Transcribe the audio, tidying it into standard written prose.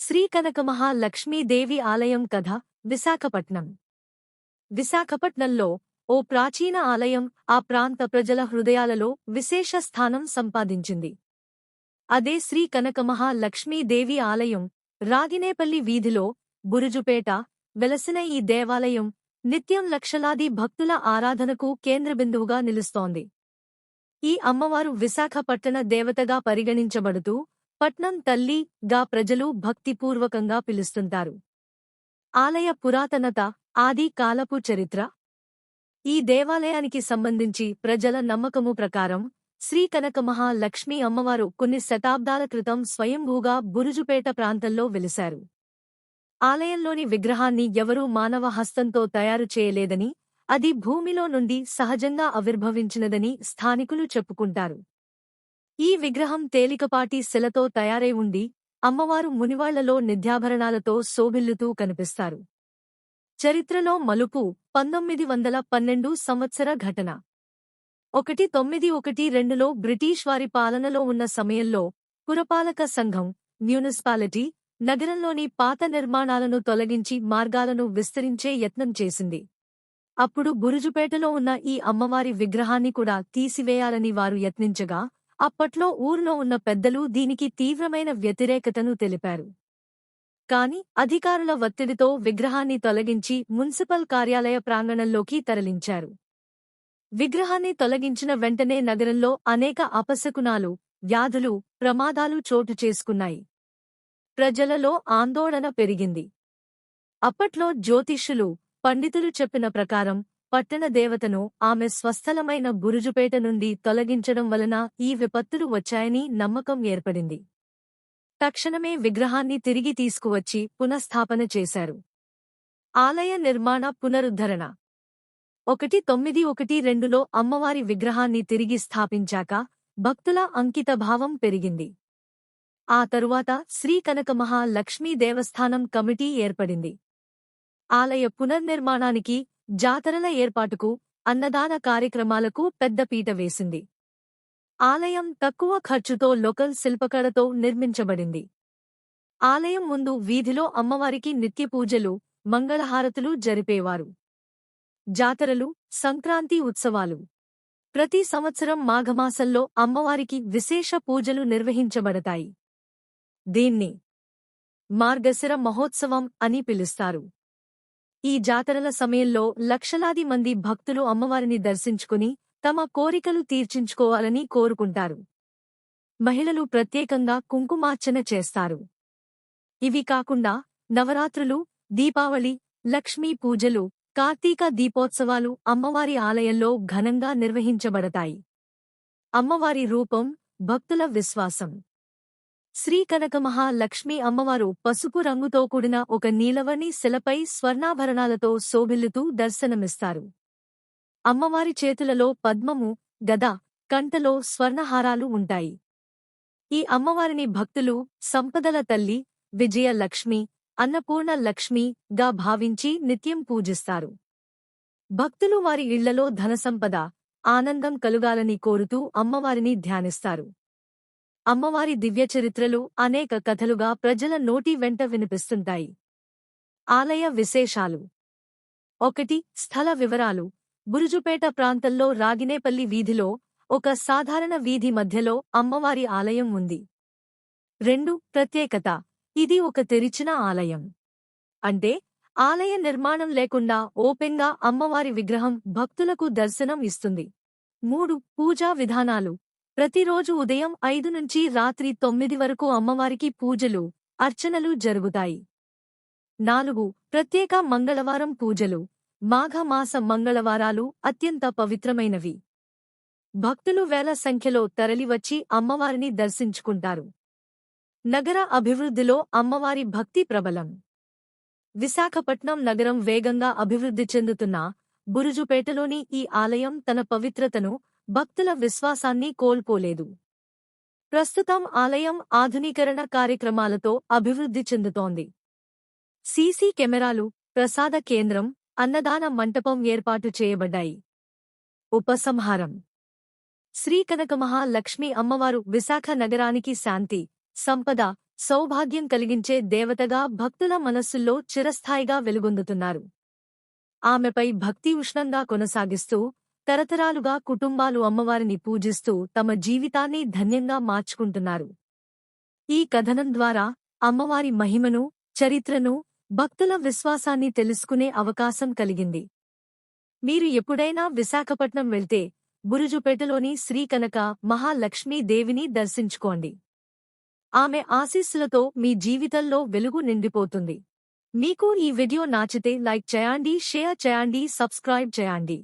శ్రీ కనకమహాలక్ష్మీదేవి ఆలయం కథ. విశాఖపట్నం. విశాఖపట్నంలో ఓ ప్రాచీన ఆలయం ఆ ప్రాంత ప్రజల హృదయాలలో విశేష స్థానం సంపాదించింది. అదే శ్రీ కనకమహాలక్ష్మీదేవి ఆలయం. రాగినేపల్లి వీధిలో బురుజుపేట వెలసిన ఈ దేవాలయం నిత్యం లక్షలాది భక్తుల ఆరాధనకు కేంద్రబిందువుగా నిలుస్తోంది. ఈ అమ్మవారు విశాఖపట్టణ దేవతగా పరిగణించబడుతూ పట్నం తల్లి గా ప్రజలు భక్తిపూర్వకంగా పిలుస్తుంటారు. ఆలయ పురాతనత, ఆది కాలపు చరిత్ర. ఈ దేవాలయానికి సంబంధించి ప్రజల నమ్మకము ప్రకారం శ్రీ కనకమహాలక్ష్మీ అమ్మవారు కొన్ని శతాబ్దాల క్రితం స్వయంభూగా బురుజుపేట ప్రాంతంలో వెలిశారు. ఆలయంలోని విగ్రహాన్ని ఎవరూ మానవ హస్తంతో తయారు చేయలేదని, అది భూమిలో నుండి సహజంగా ఆవిర్భవించినదని స్థానికులు చెప్పుకుంటారు. ఈ విగ్రహం తేలికపాటి శిలతో తయారై ఉండి అమ్మవారు మునివాళ్లలో నిత్యాభరణాలతో శోభిల్లుతూ కనిపిస్తారు. చరిత్రలో మలుపు 1912 సంవత్సర ఘటన. 1912లో బ్రిటీష్ వారి పాలనలో ఉన్న సమయంలో పురపాలక సంఘం, మ్యూనిసిపాలిటీ నగరంలోని పాత నిర్మాణాలను తొలగించి మార్గాలను విస్తరించే యత్నం చేసింది. అప్పుడు బురుజుపేటలో ఉన్న ఈ అమ్మవారి విగ్రహాన్ని కూడా తీసివేయాలని వారు యత్నించగా అప్పట్లో ఊర్లో ఉన్న పెద్దలు దీనికి తీవ్రమైన వ్యతిరేకతను తెలిపారు. కాని అధికారుల ఒత్తిడితో విగ్రహాన్ని తొలగించి మున్సిపల్ కార్యాలయ ప్రాంగణంలోకి తరలించారు. విగ్రహాన్ని తొలగించిన వెంటనే నగరంలో అనేక అపశకునాలు, వ్యాధులు, ప్రమాదాలు చోటు చేసుకున్నాయి. ప్రజలలో ఆందోళన పెరిగింది. అప్పట్లో జ్యోతిష్యులు, పండితులు చెప్పిన ప్రకారం పట్టణ దేవతను ఆమె స్వస్థలమైన బురుజుపేట నుండి తొలగించడం వలన ఈ విపత్తులు వచ్చాయని నమ్మకం ఏర్పడింది. తక్షణమే విగ్రహాన్ని తిరిగి తీసుకువచ్చి పునఃస్థాపన చేశారు. ఆలయ నిర్మాణ పునరుద్ధరణ. 1912లో అమ్మవారి విగ్రహాన్ని తిరిగి స్థాపించాక భక్తుల అంకితభావం పెరిగింది. ఆ తరువాత శ్రీ కనకమహాలక్ష్మీ దేవస్థానం కమిటీ ఏర్పడింది. ఆలయ పునర్నిర్మాణానికి, జాతరల ఏర్పాటుకు, అన్నదాన కార్యక్రమాలకు పెద్దపీట వేసింది. ఆలయం తక్కువ ఖర్చుతో లోకల్ శిల్పకళతో నిర్మించబడింది. ఆలయం ముందు వీధిలో అమ్మవారికి నిత్యపూజలు, మంగళహారతులు జరిపేవారు. జాతరలు, సంక్రాంతి ఉత్సవాలు. ప్రతి సంవత్సరం మాఘమాసంలో అమ్మవారికి విశేష పూజలు నిర్వహించబడతాయి. దీన్ని మార్గశిర మహోత్సవం అని పిలుస్తారు. ఈ జాతరల సమయంలో లక్షలాది మంది భక్తులు అమ్మవారిని దర్శించుకుని తమ కోరికలు తీర్చించుకోవాలని కోరుకుంటారు. మహిళలు ప్రత్యేకంగా కుంకుమార్చన చేస్తారు. ఇవి కాకుండా నవరాత్రులు, దీపావళి, లక్ష్మీ పూజలు, కార్తీక దీపోత్సవాలు అమ్మవారి ఆలయంలో ఘనంగా నిర్వహించబడతాయి. అమ్మవారి రూపం, భక్తుల విశ్వాసం. శ్రీ కనకమహాలక్ష్మీ అమ్మవారు పసుపు రంగుతో కూడిన ఒక నీలవర్ణి శిలపై స్వర్ణాభరణాలతో శోభిల్లుతూ దర్శనమిస్తారు. అమ్మవారి చేతులలో పద్మము, గద, కంఠలో స్వర్ణహారాలు ఉంటాయి. ఈ అమ్మవారిని భక్తులు సంపదల తల్లి, విజయలక్ష్మి, అన్నపూర్ణ లక్ష్మి గా భావించి నిత్యం పూజిస్తారు. భక్తులు వారి ఇళ్లలో ధనసంపద, ఆనందం కలుగాలని కోరుతూ అమ్మవారిని ధ్యానిస్తారు. అమ్మవారి దివ్యచరిత్రలు అనేక కథలుగా ప్రజల నోటి వెంట వినిపిస్తుంటాయి. ఆలయ విశేషాలు. 1. స్థల వివరాలు. బురుజుపేట ప్రాంతంలో రాగినేపల్లి వీధిలో ఒక సాధారణ వీధి మధ్యలో అమ్మవారి ఆలయం ఉంది. 2. ప్రత్యేకత. ఇది ఒక తెరిచిన ఆలయం. అంటే ఆలయ నిర్మాణం లేకుండా ఓపెన్గా అమ్మవారి విగ్రహం భక్తులకు దర్శనం ఇస్తుంది. 3. పూజా విధానాలు. ప్రతిరోజు ఉదయం 5 నుంచి రాత్రి 9 వరకు అమ్మవారికి పూజలు, అర్చనలు జరుగుతాయి. 4. ప్రత్యేక మంగళవారం పూజలు. మాఘమాస మంగళవారాలు అత్యంత పవిత్రమైనవి. భక్తులు వేల సంఖ్యలో తరలివచ్చి అమ్మవారిని దర్శించుకుంటారు. నగర అభివృద్ధిలో అమ్మవారి భక్తి ప్రబలం. విశాఖపట్నం నగరం వేగంగా అభివృద్ధి చెందుతున్నా బురుజుపేటలోని ఈ ఆలయం తన పవిత్రతను, భక్తుల విశ్వాసాన్ని కోల్పోలేదు. ప్రస్తుతం ఆలయం ఆధునీకరణ కార్యక్రమాలతో అభివృద్ధి చెందుతోంది. సీసీ కెమెరాలు, ప్రసాద కేంద్రం, అన్నదాన మంటపం ఏర్పాటు చేయబడ్డాయి. ఉపసంహారం. శ్రీ కనకమహాలక్ష్మీ అమ్మవారు విశాఖ నగరానికి శాంతి, సంపద, సౌభాగ్యం కలిగించే దేవతగా భక్తుల మనస్సుల్లో చిరస్థాయిగా వెలుగొందుతున్నారు. ఆమెపై భక్తి ఉష్ణంగా కొనసాగిస్తూ తరతరాలుగా కుటుంబాలు అమ్మవారిని పూజిస్తూ తమ జీవితాన్ని ధన్యంగా మార్చుకుంటున్నారు. ఈ కథనం ద్వారా అమ్మవారి మహిమను, చరిత్రను, భక్తుల విశ్వాసాన్ని తెలుసుకునే అవకాశం కలిగింది. మీరు ఎప్పుడైనా విశాఖపట్నం వెళ్తే బురుజుపేటలోని శ్రీకనక మహాలక్ష్మీ దేవిని దర్శించుకోండి. ఆమె ఆశీస్సులతో మీ జీవితంలో వెలుగు నిండిపోతుంది. మీకు ఈ వీడియో నచ్చితే లైక్ చేయండి, షేర్ చేయండి, సబ్స్క్రైబ్ చేయండి.